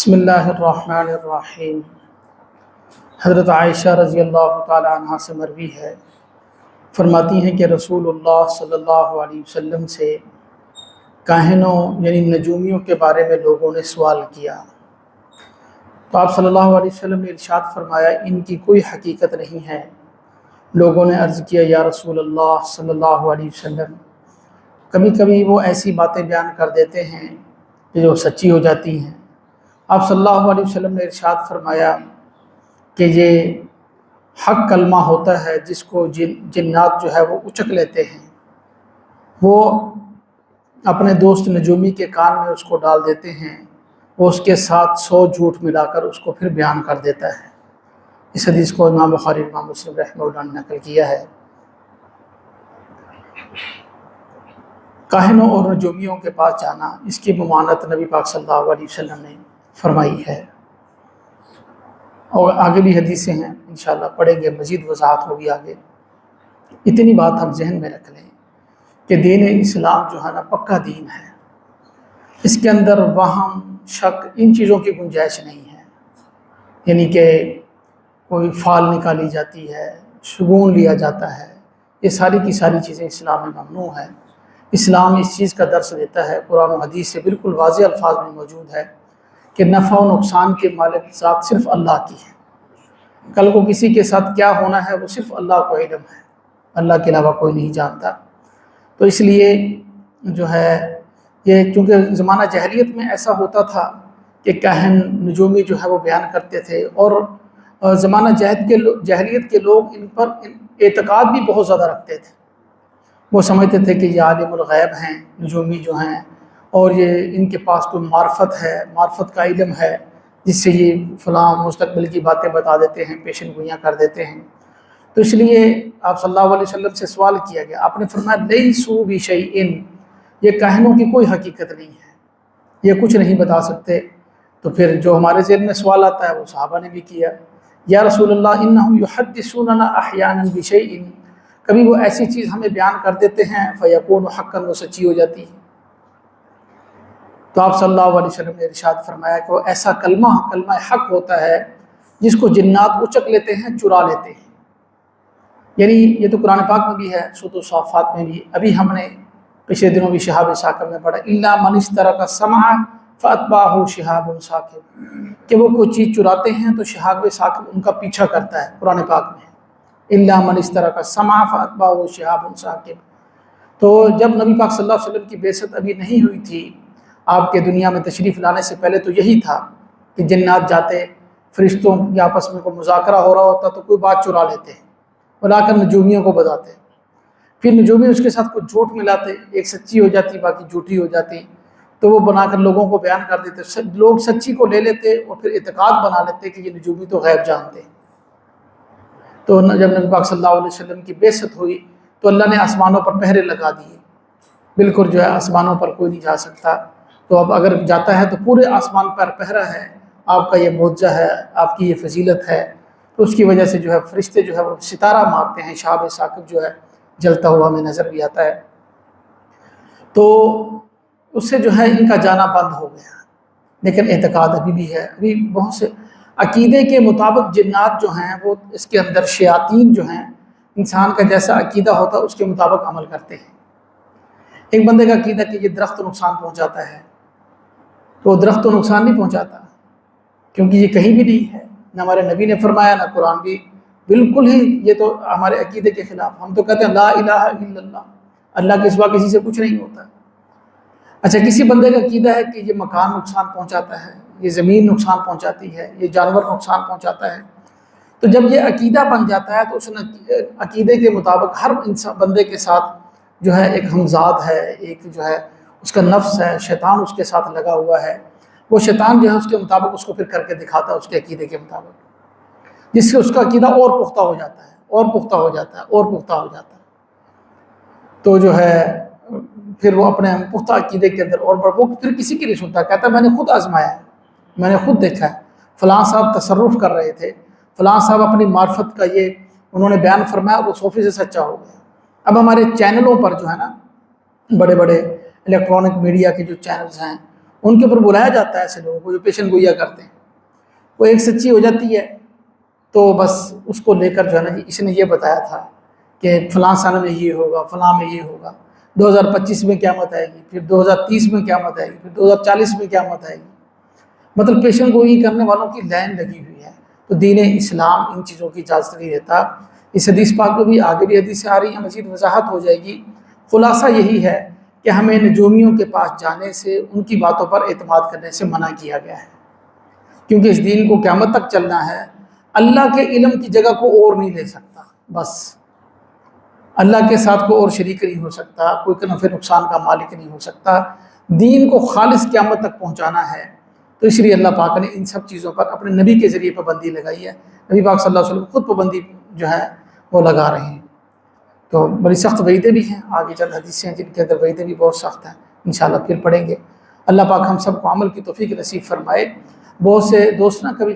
بسم اللہ الرحمن الرحیم۔ حضرت عائشہ رضی اللہ تعالی عنہ سے مروی ہے، فرماتی ہیں کہ رسول اللہ صلی اللہ علیہ وسلم سے کاہنوں یعنی نجومیوں کے بارے میں لوگوں نے سوال کیا تو آپ صلی اللہ علیہ وسلم نے ارشاد فرمایا ان کی کوئی حقیقت نہیں ہے۔ لوگوں نے عرض کیا یا رسول اللہ صلی اللہ علیہ وسلم، کبھی کبھی وہ ایسی باتیں بیان کر دیتے ہیں کہ جو سچی ہو جاتی ہیں۔ آپ صلی اللہ علیہ وسلم نے ارشاد فرمایا کہ یہ حق کلمہ ہوتا ہے جس کو جنات جو ہے وہ اچک لیتے ہیں، وہ اپنے دوست نجومی کے کان میں اس کو ڈال دیتے ہیں، وہ اس کے ساتھ 100 جھوٹ ملا کر اس کو پھر بیان کر دیتا ہے۔ اس حدیث کو امام بخاری امام مسلم رحمہ اللہ نے نقل کیا ہے۔ کاہنوں اور نجومیوں کے پاس جانا، اس کی ممانعت نبی پاک صلی اللہ علیہ وسلم نے فرمائی ہے، اور آگے بھی حدیثیں ہیں، انشاءاللہ پڑھیں گے، مزید وضاحت ہوگی آگے۔ اتنی بات ہم ذہن میں رکھ لیں کہ دین اسلام جو ہے نا پکا دین ہے، اس کے اندر وہم شک ان چیزوں کی گنجائش نہیں ہے، یعنی کہ کوئی فال نکالی جاتی ہے، شگون لیا جاتا ہے، یہ ساری کی ساری چیزیں اسلام میں ممنوع ہے۔ اسلام اس چیز کا درس دیتا ہے، قرآن و حدیث سے بالکل واضح الفاظ میں موجود ہے کہ نفع و نقصان کے مالک ذات صرف اللہ کی ہے، کل کو کسی کے ساتھ کیا ہونا ہے وہ صرف اللہ کو علم ہے، اللہ کے علاوہ کوئی نہیں جانتا۔ تو اس لیے جو ہے یہ چونکہ زمانہ جاہلیت میں ایسا ہوتا تھا کہ کاہن نجومی جو ہے وہ بیان کرتے تھے، اور زمانہ جاہلیت کے لوگ ان پر اعتقاد بھی بہت زیادہ رکھتے تھے۔ وہ سمجھتے تھے کہ یہ عالم الغیب ہیں نجومی جو ہیں، اور یہ ان کے پاس کوئی معرفت ہے، معرفت کا علم ہے جس سے یہ فلاں مستقبل کی باتیں بتا دیتے ہیں، پیشن گوئیاں کر دیتے ہیں۔ تو اس لیے آپ صلی اللہ علیہ وسلم سے سوال کیا گیا، آپ نے فرمایا لیسوا بشیء، یہ کاہنوں کی کوئی حقیقت نہیں ہے، یہ کچھ نہیں بتا سکتے۔ تو پھر جو ہمارے ذہن میں سوال آتا ہے وہ صحابہ نے بھی کیا، یا رسول اللہ انہم یحدثوننا احیانا بشیء، کبھی وہ ایسی چیز ہمیں بیان کر دیتے ہیں فیکون حقا، وہ سچی ہو جاتی ہے۔ تو آپ صلی اللہ علیہ وسلم نے ارشاد فرمایا کہ وہ ایسا کلمہ حق ہوتا ہے جس کو جنات اچک لیتے ہیں، چرا لیتے ہیں۔ یعنی یہ تو قرآن پاک میں بھی ہے، سورۃ الصافات میں بھی، ابھی ہم نے پچھلے دنوں بھی شہاب ثاقب میں پڑھا الا من استرق السمع فاتبعه شهاب ثاقب، کہ وہ کوئی چیز چراتے ہیں تو شہاب ثاقب ان کا پیچھا کرتا ہے۔ قرآن پاک میں الا من استرق السمع فاتبعه شهاب ثاقب۔ تو جب نبی پاک صلی اللہ علیہ وسلم کی بعثت ابھی نہیں ہوئی تھی، آپ کے دنیا میں تشریف لانے سے پہلے تو یہی تھا کہ جنات جاتے، فرشتوں کے آپس میں کوئی مذاکرہ ہو رہا ہوتا تو کوئی بات چرا لیتے ہیں، بلا کر نجومیوں کو بتاتے، پھر نجومی اس کے ساتھ کچھ جھوٹ ملاتے، ایک سچی ہو جاتی باقی جھوٹی ہو جاتی، تو وہ بنا کر لوگوں کو بیان کر دیتے، لوگ سچی کو لے لیتے اور پھر اعتقاد بنا لیتے کہ یہ نجومی تو غیب جانتے۔ تو جب نبی پاک صلی اللہ علیہ وسلم کی بعثت ہوئی تو اللہ نے آسمانوں پر پہرے لگا دیے، بالکل جو ہے آسمانوں پر کوئی نہیں جا سکتا۔ تو اب اگر جاتا ہے تو پورے آسمان پر پہرا ہے، آپ کا یہ معجزہ ہے، آپ کی یہ فضیلت ہے، تو اس کی وجہ سے جو ہے فرشتے جو ہے وہ ستارہ مارتے ہیں، شہاب ثاقب جو ہے جلتا ہوا ہمیں نظر بھی آتا ہے۔ تو اس سے جو ہے ان کا جانا بند ہو گیا، لیکن اعتقاد ابھی بھی ہے۔ ابھی بہت سے عقیدے کے مطابق جنات جو ہیں وہ اس کے اندر شیاطین جو ہیں، انسان کا جیسا عقیدہ ہوتا ہے اس کے مطابق عمل کرتے ہیں۔ ایک بندے کا عقیدہ کہ یہ درخت نقصان پہنچاتا ہے، تو درخت تو نقصان نہیں پہنچاتا، کیونکہ یہ کہیں بھی نہیں ہے، نہ ہمارے نبی نے فرمایا نہ قرآن بھی، بالکل ہی یہ تو ہمارے عقیدے کے خلاف۔ ہم تو کہتے ہیں لا الہ الا اللہ، اللہ کے سوا کسی سے کچھ نہیں ہوتا۔ اچھا، کسی بندے کا عقیدہ ہے کہ یہ مکان نقصان پہنچاتا ہے، یہ زمین نقصان پہنچاتی ہے، یہ جانور نقصان پہنچاتا ہے، تو جب یہ عقیدہ بن جاتا ہے تو اس عقیدے کے مطابق ہر انسان بندے کے ساتھ جو ہے ایک ہمزاد ہے، ایک جو ہے اس کا نفس ہے، شیطان اس کے ساتھ لگا ہوا ہے، وہ شیطان جو ہے اس کے مطابق اس کو پھر کر کے دکھاتا ہے اس کے عقیدے کے مطابق، جس سے اس کا عقیدہ اور پختہ ہو جاتا ہے، اور پختہ ہو جاتا ہے، اور پختہ ہو جاتا ہے۔ تو جو ہے پھر وہ اپنے پختہ عقیدے کے اندر اور وہ پھر کسی کی نہیں سنتا، کہتا ہے میں نے خود آزمایا ہے، میں نے خود دیکھا ہے، فلاں صاحب تصرف کر رہے تھے، فلاں صاحب اپنی معرفت کا یہ انہوں نے بیان فرمایا اور وہ 100% سچا ہو گیا۔ اب ہمارے چینلوں پر جو ہے نا، بڑے بڑے الیکٹرانک میڈیا کے جو چینلز ہیں ان کے اوپر بلایا جاتا ہے ایسے لوگوں کو جو پیشن گوئیاں کرتے ہیں. وہ ایک سچی ہو جاتی ہے تو بس اس کو لے کر جو ہے نا جی اس نے یہ بتایا تھا کہ فلاں سال میں یہ ہوگا، فلاں میں یہ ہوگا، 2025 میں قیامت آئے گی، پھر 2030 میں قیامت آئے گی، پھر 2040 میں قیامت آئے گی. مطلب پیشن گوئی کرنے والوں کی لائن لگی ہوئی ہے. تو دین اسلام ان چیزوں کی اجازت نہیں دیتا. اس حدیث پاک میں بھی آگے بھی حدیثیں آ رہی ہیں، مزید وضاحت ہو جائے گی. خلاصہ یہی ہے کہ ہمیں نجومیوں کے پاس جانے سے، ان کی باتوں پر اعتماد کرنے سے منع کیا گیا ہے، کیونکہ اس دین کو قیامت تک چلنا ہے. اللہ کے علم کی جگہ کو اور نہیں لے سکتا. بس اللہ کے ساتھ کوئی اور شریک نہیں ہو سکتا، کوئی نفع نقصان کا مالک نہیں ہو سکتا. دین کو خالص قیامت تک پہنچانا ہے. تو اس لیے اللہ پاک نے ان سب چیزوں پر اپنے نبی کے ذریعے پابندی لگائی ہے. نبی پاک صلی اللہ علیہ وسلم خود پابندی جو ہے وہ لگا رہے ہیں. تو بڑی سخت وعیدیں بھی ہیں، آگے چند حدیثیں ہیں جن کے اندر وعیدیں بھی بہت سخت ہیں، انشاءاللہ پھر پڑھیں گے. اللہ پاک ہم سب کو عمل کی توفیق نصیب فرمائے. بہت سے دوست نا کبھی کبھی